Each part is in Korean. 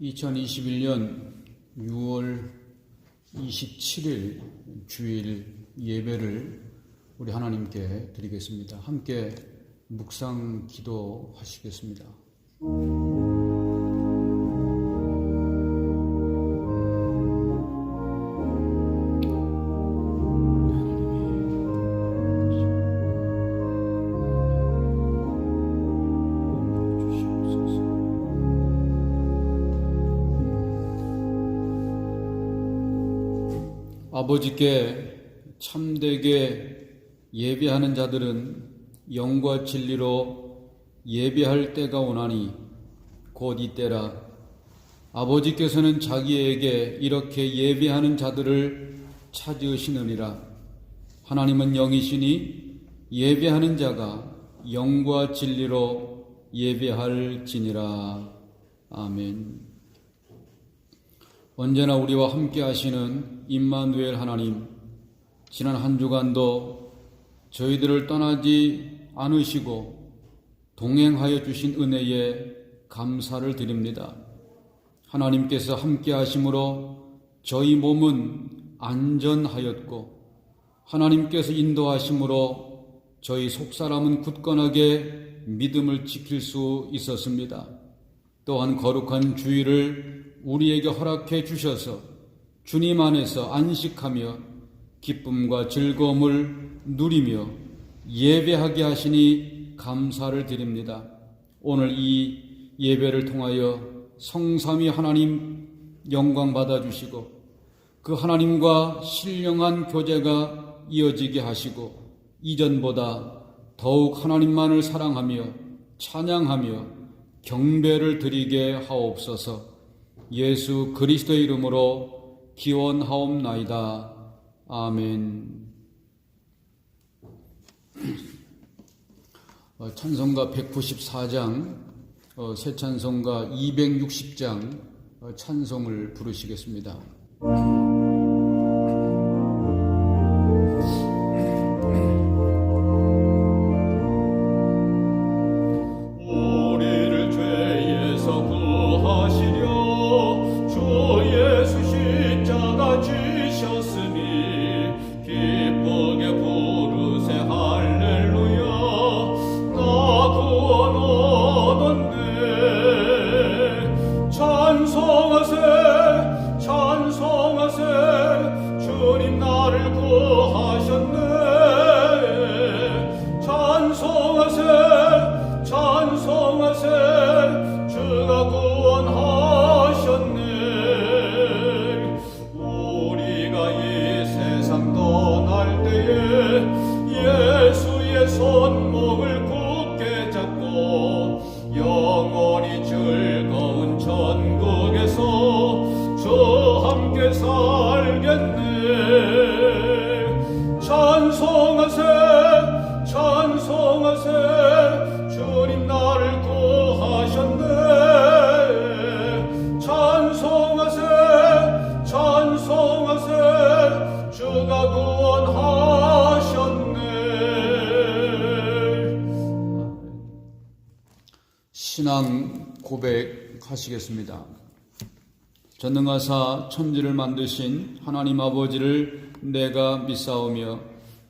2021년 6월 27일 주일 예배를 우리 하나님께 드리겠습니다. 함께 묵상 기도하시겠습니다. 아버지께 참되게 예배하는 자들은 영과 진리로 예배할 때가 오나니 곧 이때라. 아버지께서는 자기에게 이렇게 예배하는 자들을 찾으시느니라. 하나님은 영이시니 예배하는 자가 영과 진리로 예배할지니라. 아멘. 언제나 우리와 함께 하시는 임마누엘 하나님, 지난 한 주간도 저희들을 떠나지 않으시고 동행하여 주신 은혜에 감사를 드립니다. 하나님께서 함께 하심으로 저희 몸은 안전하였고 하나님께서 인도하심으로 저희 속사람은 굳건하게 믿음을 지킬 수 있었습니다. 또한 거룩한 주일을 우리에게 허락해 주셔서 주님 안에서 안식하며 기쁨과 즐거움을 누리며 예배하게 하시니 감사를 드립니다. 오늘 이 예배를 통하여 성삼위 하나님 영광 받아주시고 그 하나님과 신령한 교제가 이어지게 하시고 이전보다 더욱 하나님만을 사랑하며 찬양하며 경배를 드리게 하옵소서. 예수 그리스도의 이름으로 기원하옵나이다. 아멘. 찬송가 194장, 새 찬송가 260장 찬송을 부르시겠습니다. 손목을 굳게 잡고 영원히 즐거운 천국에서 저 함께 살겠네. 찬송하세 찬송하세 주님 나를 구하셨네. 찬송하세 찬송하세 주가 구원하셨네. 신앙 고백하시겠습니다. 전능하사 천지를 만드신 하나님 아버지를 내가 믿사오며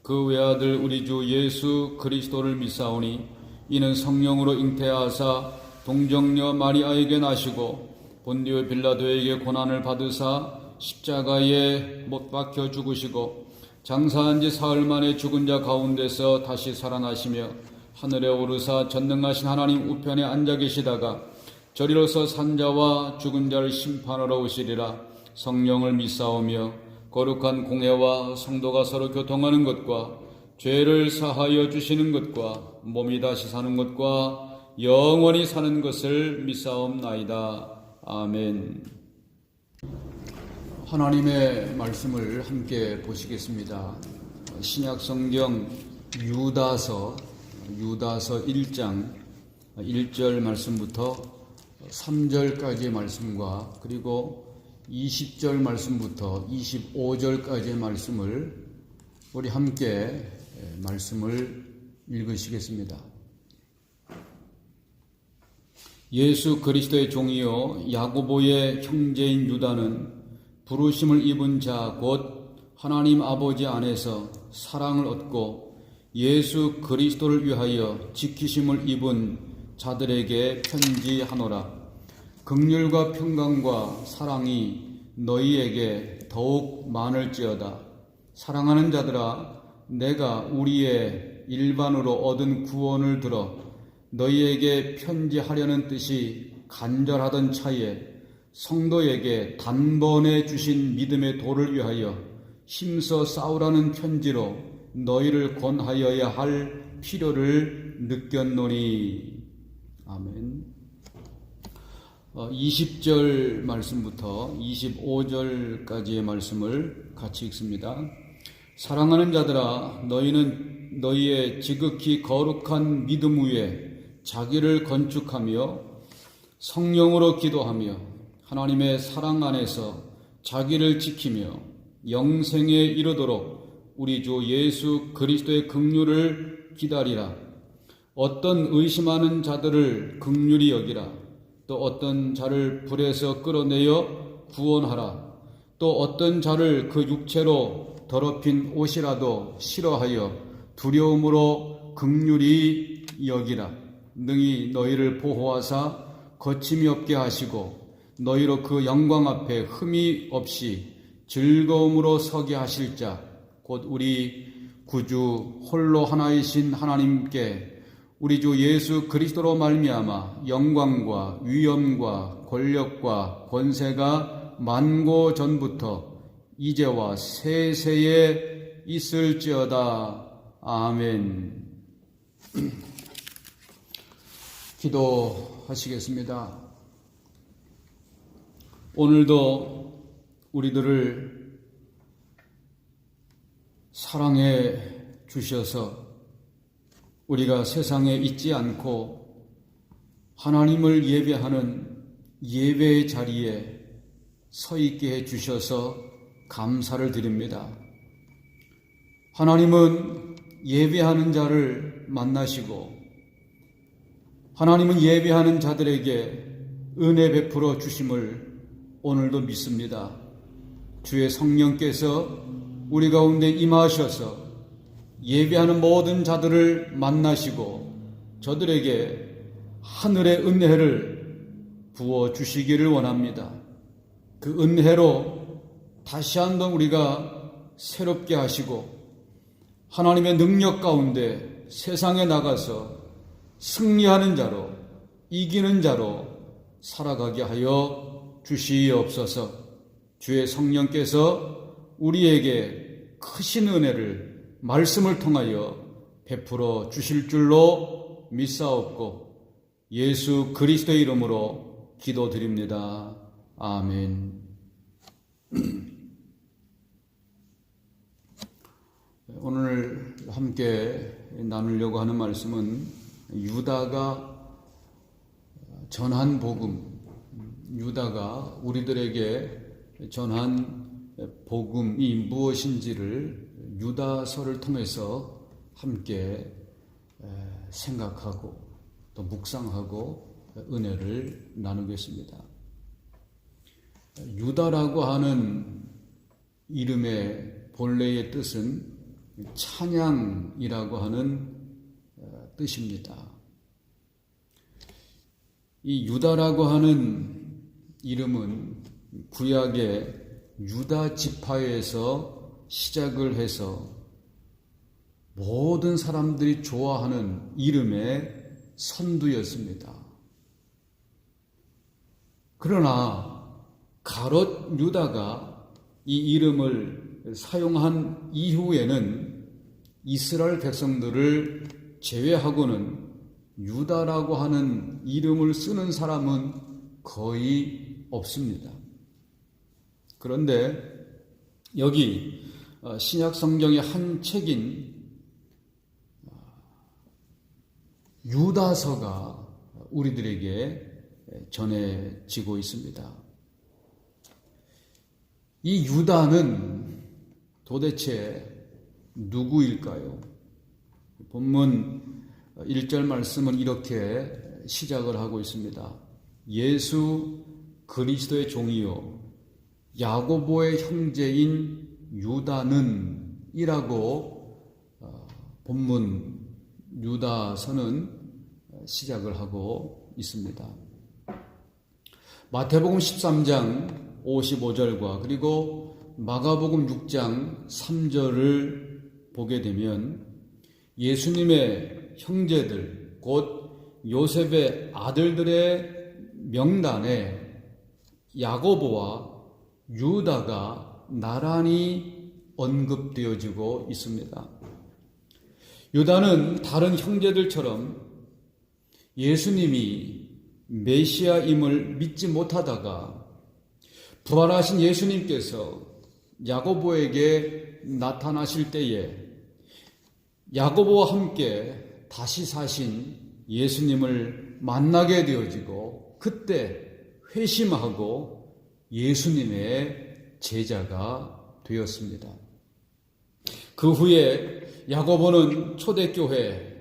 그 외아들 우리 주 예수 그리스도를 믿사오니 이는 성령으로 잉태하사 동정녀 마리아에게 나시고 본디오 빌라도에게 고난을 받으사 십자가에 못 박혀 죽으시고 장사한 지 사흘 만에 죽은 자 가운데서 다시 살아나시며 하늘에 오르사 전능하신 하나님 우편에 앉아 계시다가 저리로서 산자와 죽은 자를 심판하러 오시리라. 성령을 믿사오며 거룩한 공회와 성도가 서로 교통하는 것과 죄를 사하여 주시는 것과 몸이 다시 사는 것과 영원히 사는 것을 믿사옵나이다. 아멘. 하나님의 말씀을 함께 보시겠습니다. 신약성경 유다서 1장 1절 말씀부터 3절까지의 말씀과 그리고 20절 말씀부터 25절까지의 말씀을 우리 함께 말씀을 읽으시겠습니다. 예수 그리스도의 종이요 야고보의 형제인 유다는 부르심을 입은 자 곧 하나님 아버지 안에서 사랑을 얻고 예수 그리스도를 위하여 지키심을 입은 자들에게 편지하노라. 긍휼과 평강과 사랑이 너희에게 더욱 많을지어다. 사랑하는 자들아, 내가 우리의 일반으로 얻은 구원을 들어 너희에게 편지하려는 뜻이 간절하던 차에 성도에게 단번에 주신 믿음의 도를 위하여 힘써 싸우라는 편지로 너희를 권하여야 할 필요를 느꼈노니. 아멘. 20절 말씀부터 25절까지의 말씀을 같이 읽습니다. 사랑하는 자들아, 너희는 너희의 지극히 거룩한 믿음 위에 자기를 건축하며 성령으로 기도하며 하나님의 사랑 안에서 자기를 지키며 영생에 이르도록 우리 주 예수 그리스도의 긍휼을 기다리라. 어떤 의심하는 자들을 긍휼히 여기라. 또 어떤 자를 불에서 끌어내어 구원하라. 또 어떤 자를 그 육체로 더럽힌 옷이라도 싫어하여 두려움으로 긍휼히 여기라. 능히 너희를 보호하사 거침이 없게 하시고 너희로 그 영광 앞에 흠이 없이 즐거움으로 서게 하실 자 곧 우리 구주 홀로 하나이신 하나님께 우리 주 예수 그리스도로 말미암아 영광과 위엄과 권력과 권세가 만고 전부터 이제와 세세에 있을지어다. 아멘. 기도하시겠습니다. 오늘도 우리들을 사랑해 주셔서 우리가 세상에 있지 않고 하나님을 예배하는 예배의 자리에 서 있게 해 주셔서 감사를 드립니다. 하나님은 예배하는 자를 만나시고 하나님은 예배하는 자들에게 은혜 베풀어 주심을 오늘도 믿습니다. 주의 성령께서 우리 가운데 임하셔서 예배하는 모든 자들을 만나시고 저들에게 하늘의 은혜를 부어주시기를 원합니다. 그 은혜로 다시 한번 우리가 새롭게 하시고 하나님의 능력 가운데 세상에 나가서 승리하는 자로 이기는 자로 살아가게 하여 주시옵소서. 주의 성령께서 우리에게 크신 은혜를 말씀을 통하여 베풀어 주실 줄로 믿사옵고 예수 그리스도의 이름으로 기도드립니다. 아멘. 오늘 함께 나누려고 하는 말씀은 유다가 전한 복음, 유다가 우리들에게 전한 복음이 무엇인지를 유다서를 통해서 함께 생각하고 또 묵상하고 은혜를 나누겠습니다. 유다라고 하는 이름의 본래의 뜻은 찬양이라고 하는 뜻입니다. 이 유다라고 하는 이름은 구약의 유다 지파에서 시작을 해서 모든 사람들이 좋아하는 이름의 선두였습니다. 그러나 가롯 유다가 이 이름을 사용한 이후에는 이스라엘 백성들을 제외하고는 유다라고 하는 이름을 쓰는 사람은 거의 없습니다. 그런데 여기 신약 성경의 한 책인 유다서가 우리들에게 전해지고 있습니다. 이 유다는 도대체 누구일까요? 본문 1절 말씀은 이렇게 시작을 하고 있습니다. 예수 그리스도의 종이요 야고보의 형제인 유다는 이라고 본문 유다서는 시작을 하고 있습니다. 마태복음 13장 55절과 그리고 마가복음 6장 3절을 보게 되면 예수님의 형제들 곧 요셉의 아들들의 명단에 야고보와 유다가 나란히 언급되어지고 있습니다. 유다는 다른 형제들처럼 예수님이 메시아임을 믿지 못하다가 부활하신 예수님께서 야고보에게 나타나실 때에 야고보와 함께 다시 사신 예수님을 만나게 되어지고 그때 회심하고 예수님의 제자가 되었습니다. 그 후에 야고보는 초대교회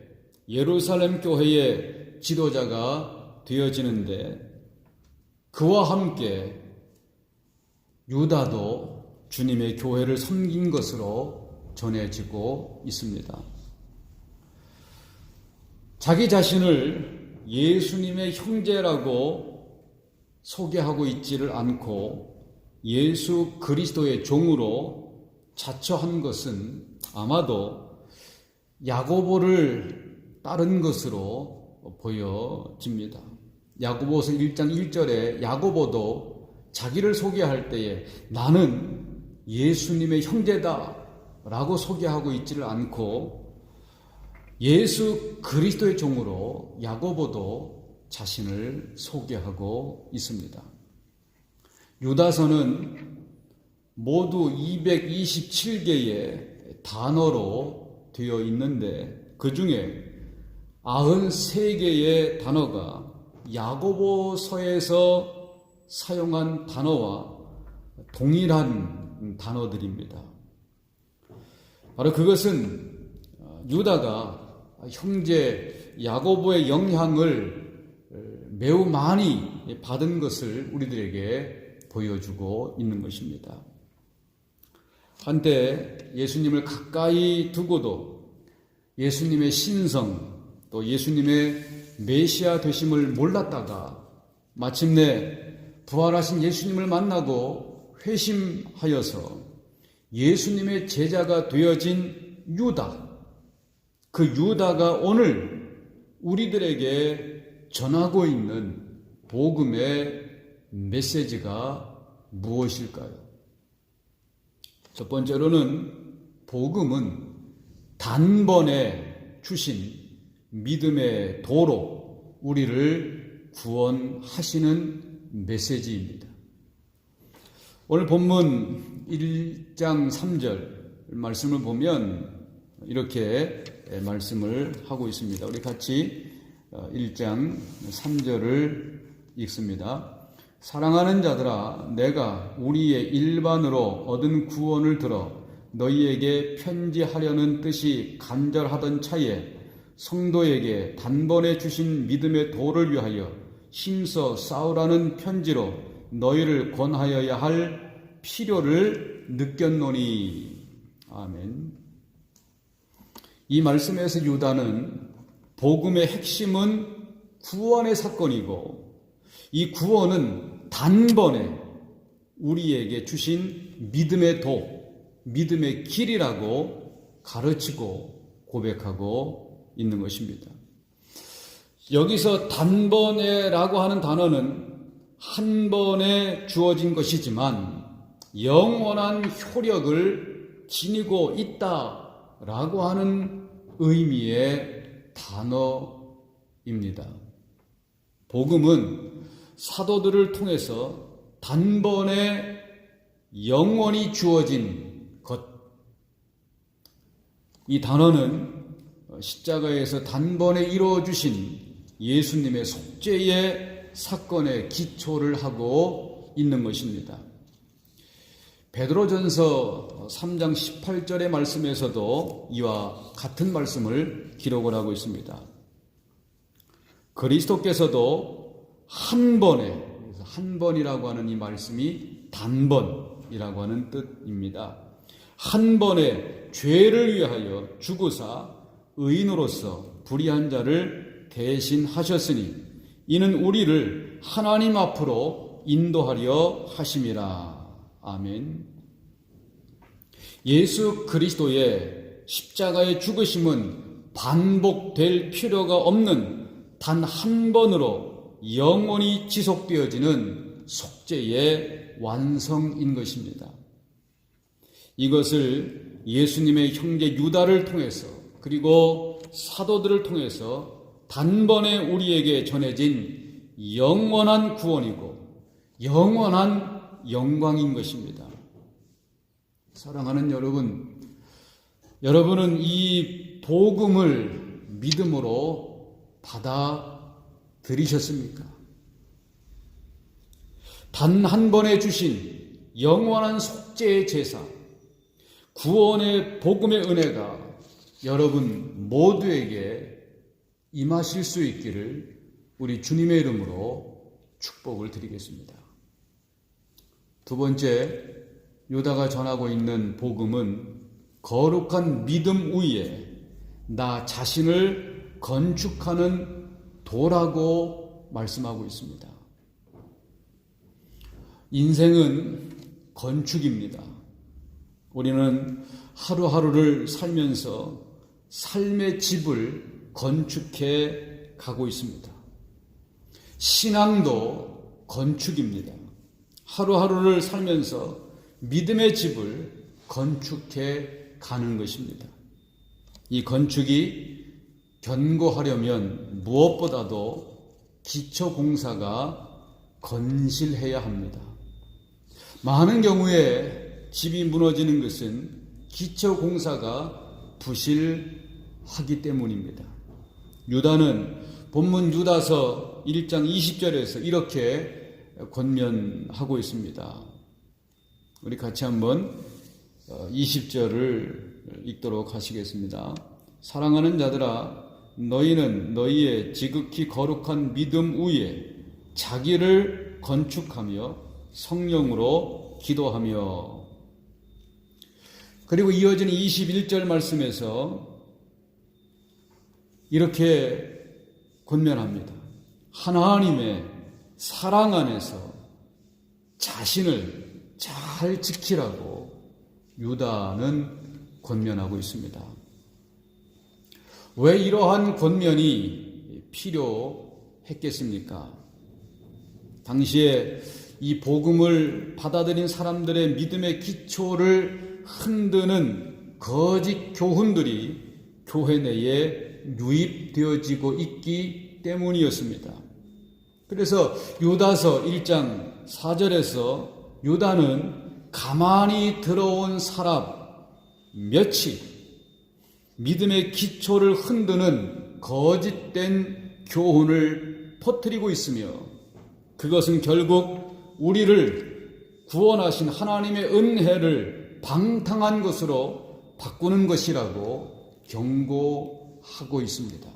예루살렘 교회의 지도자가 되어지는데 그와 함께 유다도 주님의 교회를 섬긴 것으로 전해지고 있습니다. 자기 자신을 예수님의 형제라고 소개하고 있지를 않고 예수 그리스도의 종으로 자처한 것은 아마도 야고보를 따른 것으로 보여집니다. 야고보서 1장 1절에 야고보도 자기를 소개할 때에 나는 예수님의 형제다 라고 소개하고 있지를 않고 예수 그리스도의 종으로 야고보도 자신을 소개하고 있습니다. 유다서는 모두 227개의 단어로 되어 있는데 그 중에 93개의 단어가 야고보서에서 사용한 단어와 동일한 단어들입니다. 바로 그것은 유다가 형제 야고보의 영향을 매우 많이 받은 것을 우리들에게 보여주고 있는 것입니다. 한때 예수님을 가까이 두고도 예수님의 신성 또 예수님의 메시아 되심을 몰랐다가 마침내 부활하신 예수님을 만나고 회심하여서 예수님의 제자가 되어진 유다, 그 유다가 오늘 우리들에게 전하고 있는 복음의 메시지가 무엇일까요? 첫 번째로는 복음은 단번에 주신 믿음의 도로 우리를 구원하시는 메시지입니다. 오늘 본문 1장 3절 말씀을 보면 이렇게 말씀을 하고 있습니다. 우리 같이 1장 3절을 읽습니다. 사랑하는 자들아 내가 우리의 일반으로 얻은 구원을 들어 너희에게 편지하려는 뜻이 간절하던 차에 성도에게 단번에 주신 믿음의 도를 위하여 힘써 싸우라는 편지로 너희를 권하여야 할 필요를 느꼈노니. 아멘. 이 말씀에서 유다는 복음의 핵심은 구원의 사건이고 이 구원은 단번에 우리에게 주신 믿음의 도, 믿음의 길이라고 가르치고 고백하고 있는 것입니다. 여기서 단번에라고 하는 단어는 한 번에 주어진 것이지만 영원한 효력을 지니고 있다라고 하는 의미의 단어입니다. 복음은 사도들을 통해서 단번에 영원히 주어진 것. 이 단어는 십자가에서 단번에 이루어주신 예수님의 속죄의 사건에 기초를 하고 있는 것입니다. 베드로전서 3장 18절의 말씀에서도 이와 같은 말씀을 기록을 하고 있습니다. 그리스도께서도 한 번에, 그래서 한 번이라고 하는 이 말씀이 단번이라고 하는 뜻입니다. 한 번에 죄를 위하여 죽으사 의인으로서 불의한 자를 대신하셨으니 이는 우리를 하나님 앞으로 인도하려 하심이라. 아멘. 예수 그리스도의 십자가의 죽으심은 반복될 필요가 없는 단 한 번으로 영원히 지속되어지는 속죄의 완성인 것입니다. 이것을 예수님의 형제 유다를 통해서 그리고 사도들을 통해서 단번에 우리에게 전해진 영원한 구원이고 영원한 영광인 것입니다. 사랑하는 여러분, 여러분은 이 복음을 믿음으로 받아들이셨습니까? 단 한 번에 주신 영원한 속죄의 제사, 구원의 복음의 은혜가 여러분 모두에게 임하실 수 있기를 우리 주님의 이름으로 축복을 드리겠습니다. 두 번째, 유다가 전하고 있는 복음은 거룩한 믿음 위에 나 자신을 건축하는 도라고 말씀하고 있습니다. 인생은 건축입니다. 우리는 하루하루를 살면서 삶의 집을 건축해 가고 있습니다. 신앙도 건축입니다. 하루하루를 살면서 믿음의 집을 건축해 가는 것입니다. 이 건축이 견고하려면 무엇보다도 기초공사가 건실해야 합니다. 많은 경우에 집이 무너지는 것은 기초공사가 부실하기 때문입니다. 유다는 본문 유다서 1장 20절에서 이렇게 권면하고 있습니다. 우리 같이 한번 20절을 읽도록 하시겠습니다. 사랑하는 자들아, 너희는 너희의 지극히 거룩한 믿음 위에 자기를 건축하며 성령으로 기도하며. 그리고 이어지는 21절 말씀에서 이렇게 권면합니다. 하나님의 사랑 안에서 자신을 잘 지키라고 유다는 권면하고 있습니다. 왜 이러한 권면이 필요했겠습니까? 당시에 이 복음을 받아들인 사람들의 믿음의 기초를 흔드는 거짓 교훈들이 교회 내에 유입되어지고 있기 때문이었습니다. 그래서 유다서 1장 4절에서 유다는 가만히 들어온 사람 몇이 믿음의 기초를 흔드는 거짓된 교훈을 퍼뜨리고 있으며 그것은 결국 우리를 구원하신 하나님의 은혜를 방탕한 것으로 바꾸는 것이라고 경고하고 있습니다.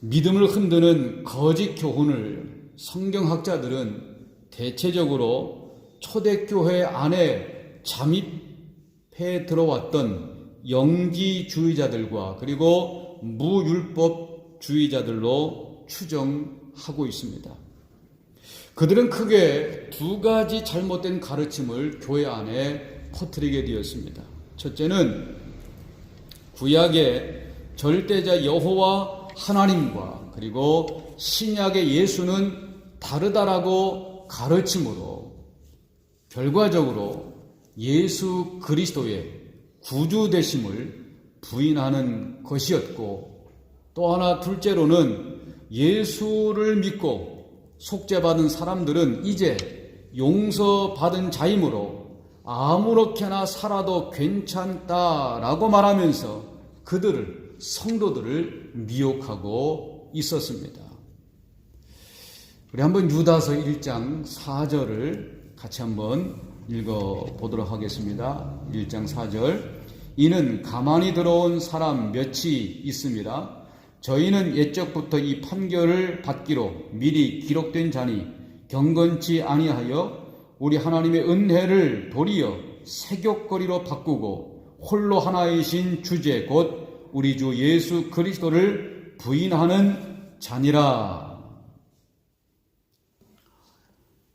믿음을 흔드는 거짓 교훈을 성경학자들은 대체적으로 초대교회 안에 잠입해 들어왔던 영지주의자들과 그리고 무율법주의자들로 추정하고 있습니다. 그들은 크게 두 가지 잘못된 가르침을 교회 안에 퍼뜨리게 되었습니다. 첫째는 구약의 절대자 여호와 하나님과 그리고 신약의 예수는 다르다라고 가르침으로 결과적으로 예수 그리스도의 구주 되심을 부인하는 것이었고, 또 하나 둘째로는 예수를 믿고 속죄받은 사람들은 이제 용서받은 자이므로 아무렇게나 살아도 괜찮다라고 말하면서 그들을 성도들을 미혹하고 있었습니다. 우리 한번 유다서 1장 4절을 같이 한번 읽어보도록 하겠습니다. 1장 4절. 이는 가만히 들어온 사람 몇이 있음이라 저희는 옛적부터 이 판결을 받기로 미리 기록된 자니 경건치 아니하여 우리 하나님의 은혜를 도리어 세귑거리로 바꾸고 홀로 하나이신 주제 곧 우리 주 예수 그리스도를 부인하는 자니라.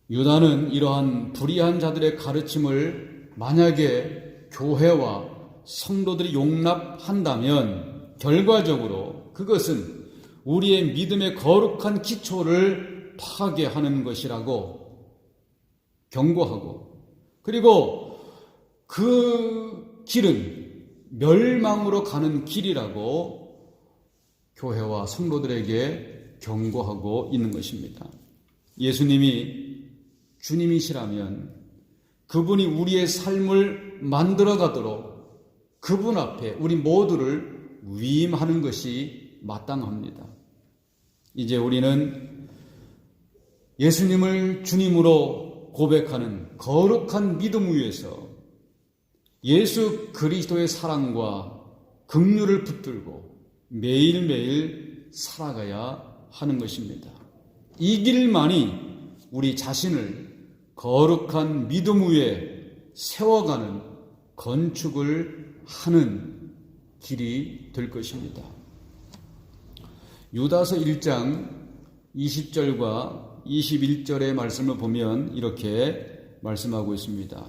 유다는 이러한 불의한 자들의 가르침을 만약에 교회와 성도들이 용납한다면 결과적으로 그것은 우리의 믿음의 거룩한 기초를 파괴하는 것이라고 경고하고, 그리고 그 길은 멸망으로 가는 길이라고 교회와 성도들에게 경고하고 있는 것입니다. 예수님이 주님이시라면 그분이 우리의 삶을 만들어가도록 그분 앞에 우리 모두를 위임하는 것이 마땅합니다. 이제 우리는 예수님을 주님으로 고백하는 거룩한 믿음 위에서 예수 그리스도의 사랑과 긍휼을 붙들고 매일매일 살아가야 하는 것입니다. 이 길만이 우리 자신을 거룩한 믿음 위에 세워가는 건축을 하는 길이 될 것입니다. 유다서 1장 20절과 21절의 말씀을 보면 이렇게 말씀하고 있습니다.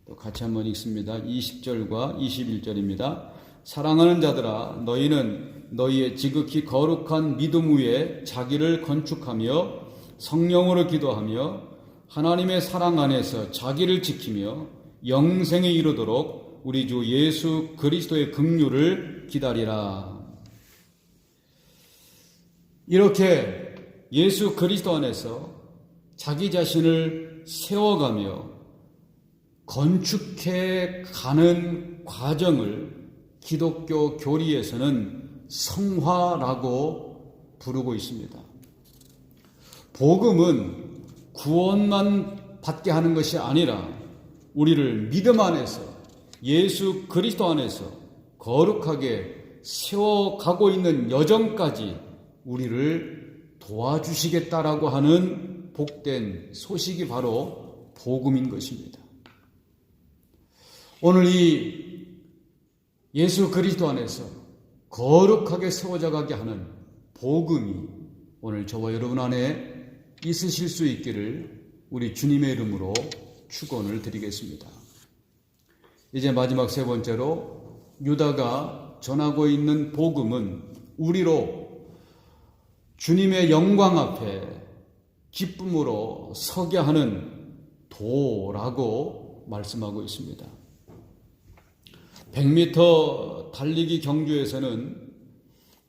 또 같이 한번 읽습니다. 20절과 21절입니다. 사랑하는 자들아, 너희는 너희의 지극히 거룩한 믿음 위에 자기를 건축하며 성령으로 기도하며 하나님의 사랑 안에서 자기를 지키며 영생에 이르도록 우리 주 예수 그리스도의 긍휼을 기다리라. 이렇게 예수 그리스도 안에서 자기 자신을 세워가며 건축해 가는 과정을 기독교 교리에서는 성화라고 부르고 있습니다. 복음은 구원만 받게 하는 것이 아니라 우리를 믿음 안에서 예수 그리스도 안에서 거룩하게 세워가고 있는 여정까지 우리를 도와주시겠다라고 하는 복된 소식이 바로 복음인 것입니다. 오늘 이 예수 그리스도 안에서 거룩하게 세워져 가게 하는 복음이 오늘 저와 여러분 안에 있으실 수 있기를 우리 주님의 이름으로 축원을 드리겠습니다. 이제 마지막 세 번째로 유다가 전하고 있는 복음은 우리로 주님의 영광 앞에 기쁨으로 서게 하는 도라고 말씀하고 있습니다. 100m 달리기 경주에서는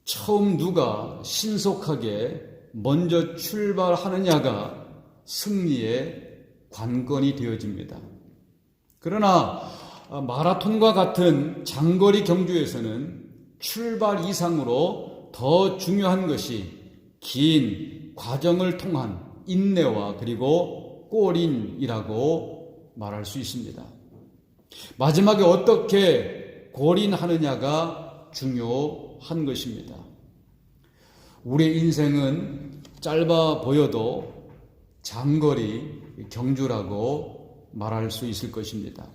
처음 누가 신속하게 먼저 출발하느냐가 승리의 관건이 되어집니다. 그러나 마라톤과 같은 장거리 경주에서는 출발 이상으로 더 중요한 것이 긴 과정을 통한 인내와 그리고 골인이라고 말할 수 있습니다. 마지막에 어떻게 골인하느냐가 중요한 것입니다. 우리의 인생은 짧아 보여도 장거리 경주라고 말할 수 있을 것입니다.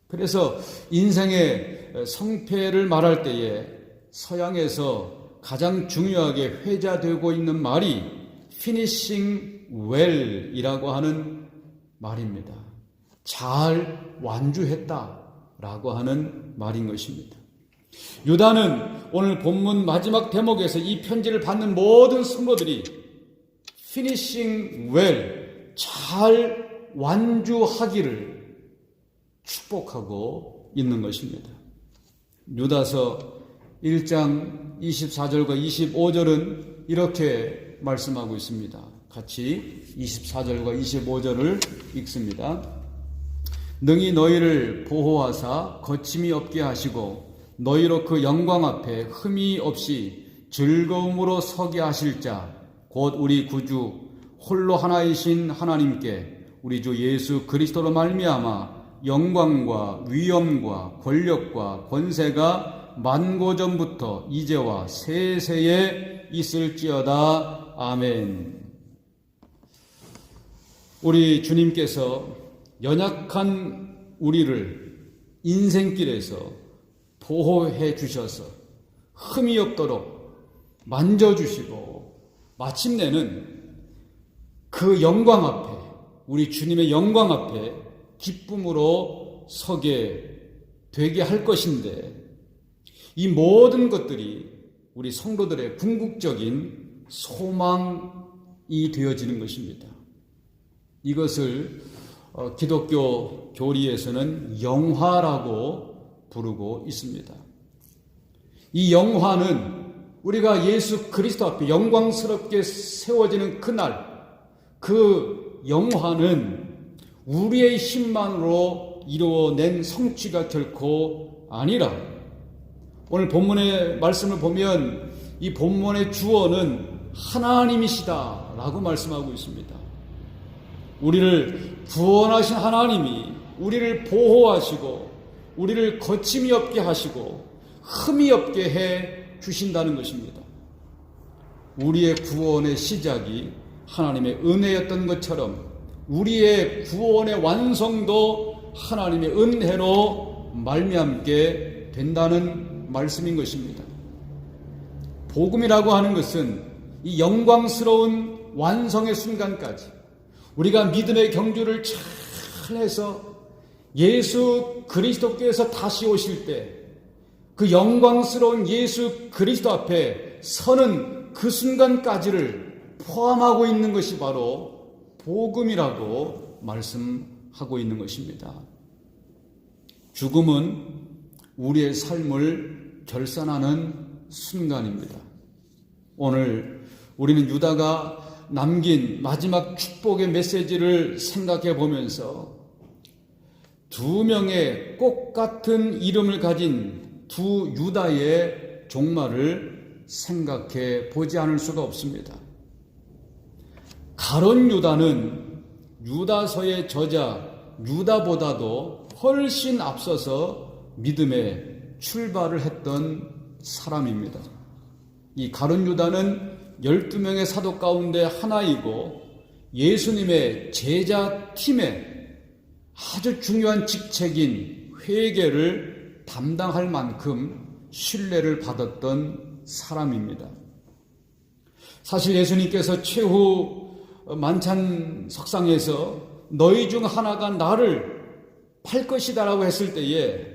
그래서 인생의 성패를 말할 때에 서양에서 가장 중요하게 회자되고 있는 말이 finishing well이라고 하는 말입니다. 잘 완주했다라고 하는 말인 것입니다. 유다는 오늘 본문 마지막 대목에서 이 편지를 받는 모든 성도들이 finishing well, 잘 완주하기를 축복하고 있는 것입니다. 유다서 1장 24절과 25절은 이렇게 말씀하고 있습니다. 같이 24절과 25절을 읽습니다. 능히 너희를 보호하사 거침이 없게 하시고 너희로 그 영광 앞에 흠이 없이 즐거움으로 서게 하실 자 곧 우리 구주 홀로 하나이신 하나님께 우리 주 예수 그리스도로 말미암아 영광과 위엄과 권력과 권세가 만고전부터 이제와 세세에 있을지어다. 아멘. 우리 주님께서 연약한 우리를 인생길에서 보호해 주셔서 흠이 없도록 만져주시고 마침내는 그 영광 앞에, 우리 주님의 영광 앞에 기쁨으로 서게 되게 할 것인데, 이 모든 것들이 우리 성도들의 궁극적인 소망이 되어지는 것입니다. 이것을 기독교 교리에서는 영화라고 부르고 있습니다. 이 영화는 우리가 예수 그리스도 앞에 영광스럽게 세워지는 그날, 그 영화는 우리의 힘만으로 이루어낸 성취가 결코 아니라, 오늘 본문의 말씀을 보면 이 본문의 주어는 하나님이시다라고 말씀하고 있습니다. 우리를 구원하신 하나님이 우리를 보호하시고 우리를 거침이 없게 하시고 흠이 없게 해 주신다는 것입니다. 우리의 구원의 시작이 하나님의 은혜였던 것처럼 우리의 구원의 완성도 하나님의 은혜로 말미암게 된다는 말씀인 것입니다. 복음이라고 하는 것은 이 영광스러운 완성의 순간까지 우리가 믿음의 경주를 잘 해서 예수 그리스도께서 다시 오실 때 그 영광스러운 예수 그리스도 앞에 서는 그 순간까지를 포함하고 있는 것이 바로 복음이라고 말씀하고 있는 것입니다. 죽음은 우리의 삶을 결산하는 순간입니다. 오늘 우리는 유다가 남긴 마지막 축복의 메시지를 생각해 보면서 두 명의 꽃 같은 이름을 가진 두 유다의 종말을 생각해 보지 않을 수가 없습니다. 가룟 유다는 유다서의 저자 유다보다도 훨씬 앞서서 믿음에 출발을 했던 사람입니다. 이 가룟 유다는 12명의 사도 가운데 하나이고 예수님의 제자 팀의 아주 중요한 직책인 회개를 담당할 만큼 신뢰를 받았던 사람입니다. 사실 예수님께서 최후 만찬 석상에서 너희 중 하나가 나를 팔 것이다 라고 했을 때에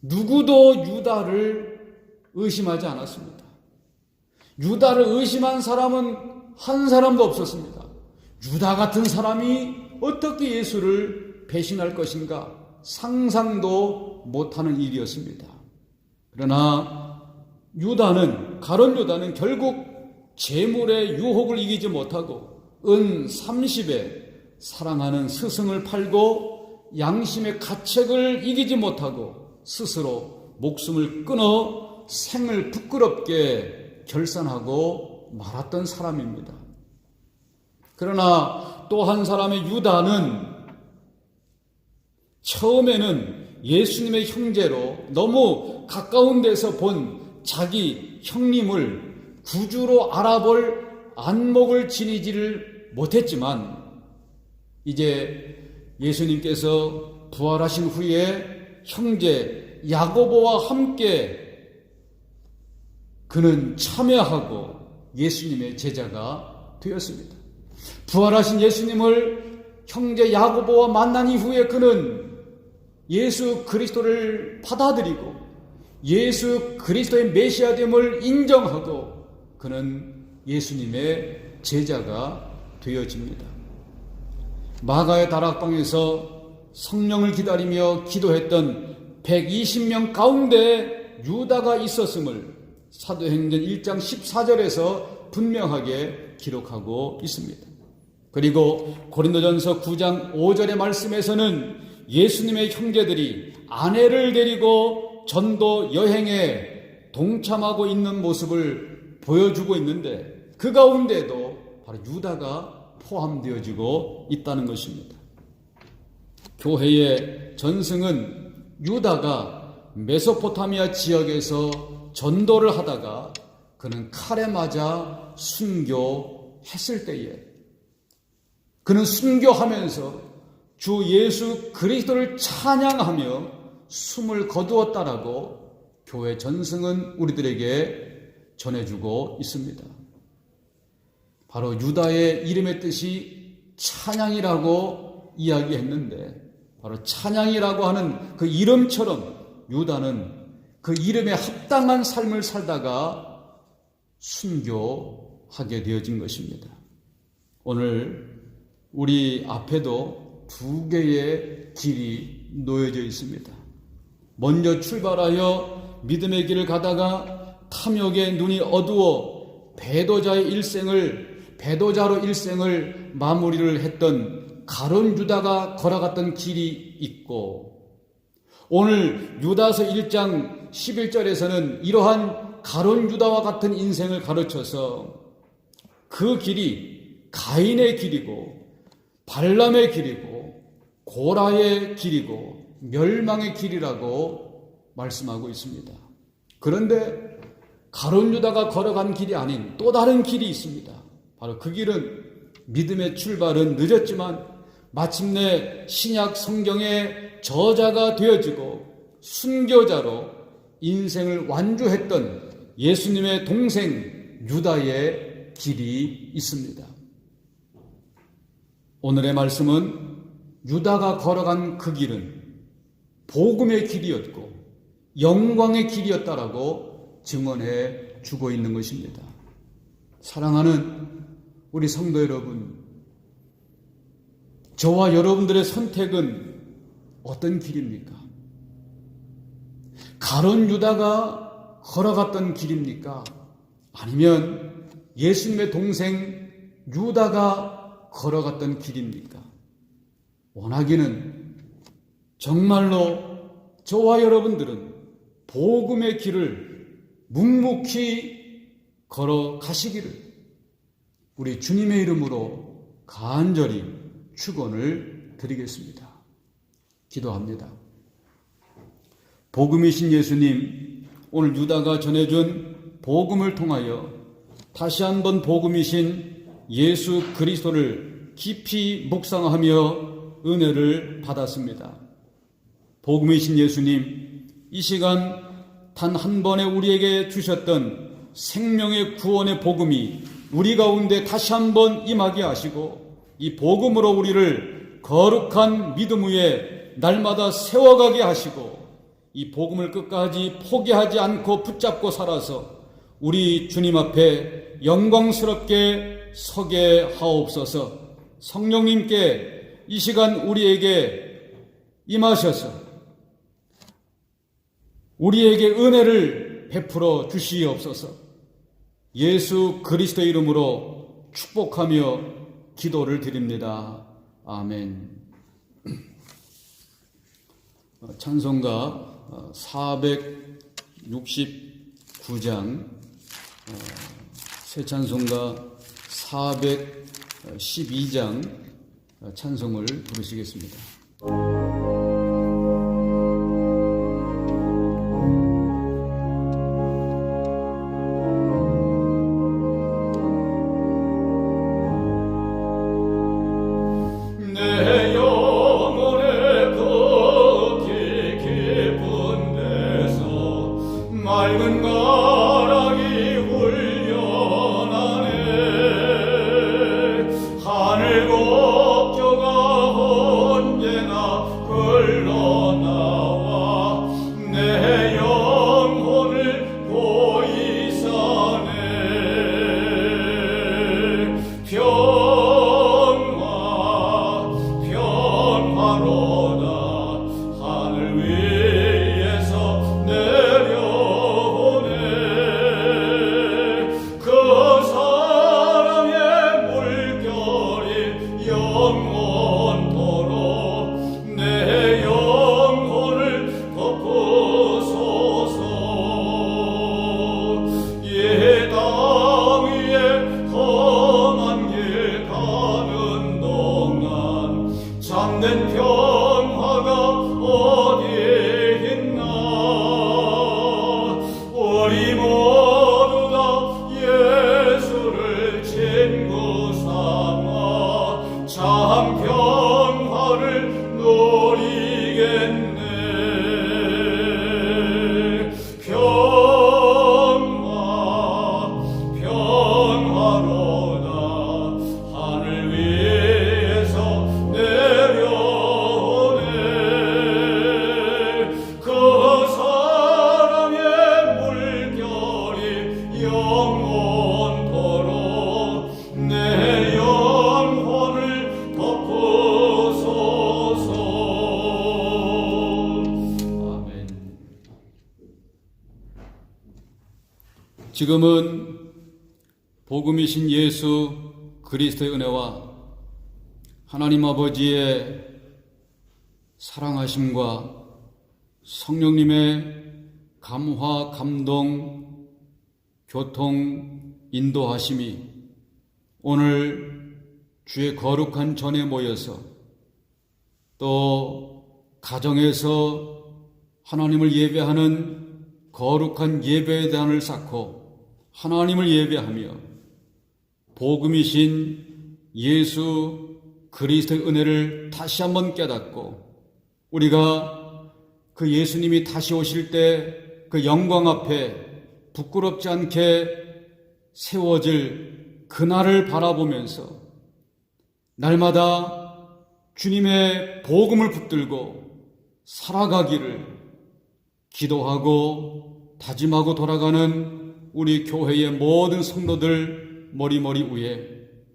누구도 유다를 의심하지 않았습니다. 유다를 의심한 사람은 한 사람도 없었습니다. 유다 같은 사람이 어떻게 예수를 배신할 것인가 상상도 못하는 일이었습니다. 그러나 가룟 유다는 결국 재물의 유혹을 이기지 못하고 은 30에 사랑하는 스승을 팔고 양심의 가책을 이기지 못하고 스스로 목숨을 끊어 생을 부끄럽게 결산하고 말았던 사람입니다. 그러나 또 한 사람의 유다는 처음에는 예수님의 형제로 너무 가까운 데서 본 자기 형님을 구주로 알아볼 안목을 지니지를 못했지만 이제 예수님께서 부활하신 후에 형제 야고보와 함께 그는 참여하고 예수님의 제자가 되었습니다. 부활하신 예수님을 형제 야고보와 만난 이후에 그는 예수 그리스도를 받아들이고 예수 그리스도의 메시아됨을 인정하고 그는 예수님의 제자가 되어집니다. 마가의 다락방에서 성령을 기다리며 기도했던 120명 가운데 유다가 있었음을 사도행전 1장 14절에서 분명하게 기록하고 있습니다. 그리고 고린도전서 9장 5절의 말씀에서는 예수님의 형제들이 아내를 데리고 전도 여행에 동참하고 있는 모습을 보여주고 있는데 그 가운데도 바로 유다가 포함되어지고 있다는 것입니다. 교회의 전승은 유다가 메소포타미아 지역에서 전도를 하다가 그는 칼에 맞아 순교했을 때에 그는 순교하면서 주 예수 그리스도를 찬양하며 숨을 거두었다라고 교회 전승은 우리들에게 전해주고 있습니다. 바로 유다의 이름의 뜻이 찬양이라고 이야기했는데 바로 찬양이라고 하는 그 이름처럼 유다는 그 이름에 합당한 삶을 살다가 순교하게 되어진 것입니다. 오늘 우리 앞에도 두 개의 길이 놓여져 있습니다. 먼저 출발하여 믿음의 길을 가다가 탐욕에 눈이 어두워 배도자로 일생을 마무리를 했던 가룟 유다가 걸어갔던 길이 있고, 오늘 유다서 1장 11절에서는 이러한 가룟 유다와 같은 인생을 가르쳐서 그 길이 가인의 길이고 발람의 길이고 고라의 길이고 멸망의 길이라고 말씀하고 있습니다. 그런데 가룟 유다가 걸어간 길이 아닌 또 다른 길이 있습니다. 바로 그 길은 믿음의 출발은 늦었지만 마침내 신약 성경의 저자가 되어지고 순교자로 인생을 완주했던 예수님의 동생 유다의 길이 있습니다. 오늘의 말씀은 유다가 걸어간 그 길은 복음의 길이었고 영광의 길이었다라고 증언해 주고 있는 것입니다. 사랑하는 우리 성도 여러분, 저와 여러분들의 선택은 어떤 길입니까? 가룟 유다가 걸어갔던 길입니까? 아니면 예수님의 동생 유다가 걸어갔던 길입니까? 원하기는 정말로 저와 여러분들은 복음의 길을 묵묵히 걸어가시기를 우리 주님의 이름으로 간절히 축원을 드리겠습니다. 기도합니다. 복음이신 예수님, 오늘 유다가 전해준 복음을 통하여 다시 한번 복음이신 예수 그리스도를 깊이 묵상하며 은혜를 받았습니다. 복음이신 예수님, 이 시간 단 한 번에 우리에게 주셨던 생명의 구원의 복음이 우리 가운데 다시 한번 임하게 하시고 이 복음으로 우리를 거룩한 믿음 위에 날마다 세워가게 하시고 이 복음을 끝까지 포기하지 않고 붙잡고 살아서 우리 주님 앞에 영광스럽게 서게 하옵소서. 성령님께 이 시간 우리에게 임하셔서 우리에게 은혜를 베풀어 주시옵소서. 예수 그리스도의 이름으로 축복하며 기도를 드립니다. 아멘. 찬송가 469장 새 찬송가 412장 찬송을 부르시겠습니다. 하늘 곱겨가 혼재 참 평화를 누리겠네. 평화로다. 하늘 위에서 내려오네. 그 사랑의 물결이 영원토록 내 영혼을 덮으소서. 아멘. 지금은 복음이신 예수 그리스도의 은혜와 하나님 아버지의 사랑하심과 성령님의 감화, 감동, 교통, 인도하심이 오늘 주의 거룩한 전에 모여서 또 가정에서 하나님을 예배하는 거룩한 예배의 단을 쌓고 하나님을 예배하며 복음이신 예수 그리스도의 은혜를 다시 한번 깨닫고 우리가 그 예수님이 다시 오실 때 그 영광 앞에 부끄럽지 않게 세워질 그날을 바라보면서 날마다 주님의 복음을 붙들고 살아가기를 기도하고 다짐하고 돌아가는 우리 교회의 모든 성도들 머리머리 위에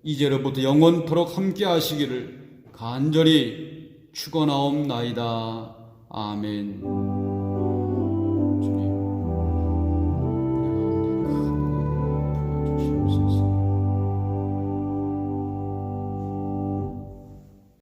이제로부터 영원토록 함께 하시기를 간절히 축원하옵나이다. 아멘. 주님, 우리 가운데 큰 일을 부어주시옵소서.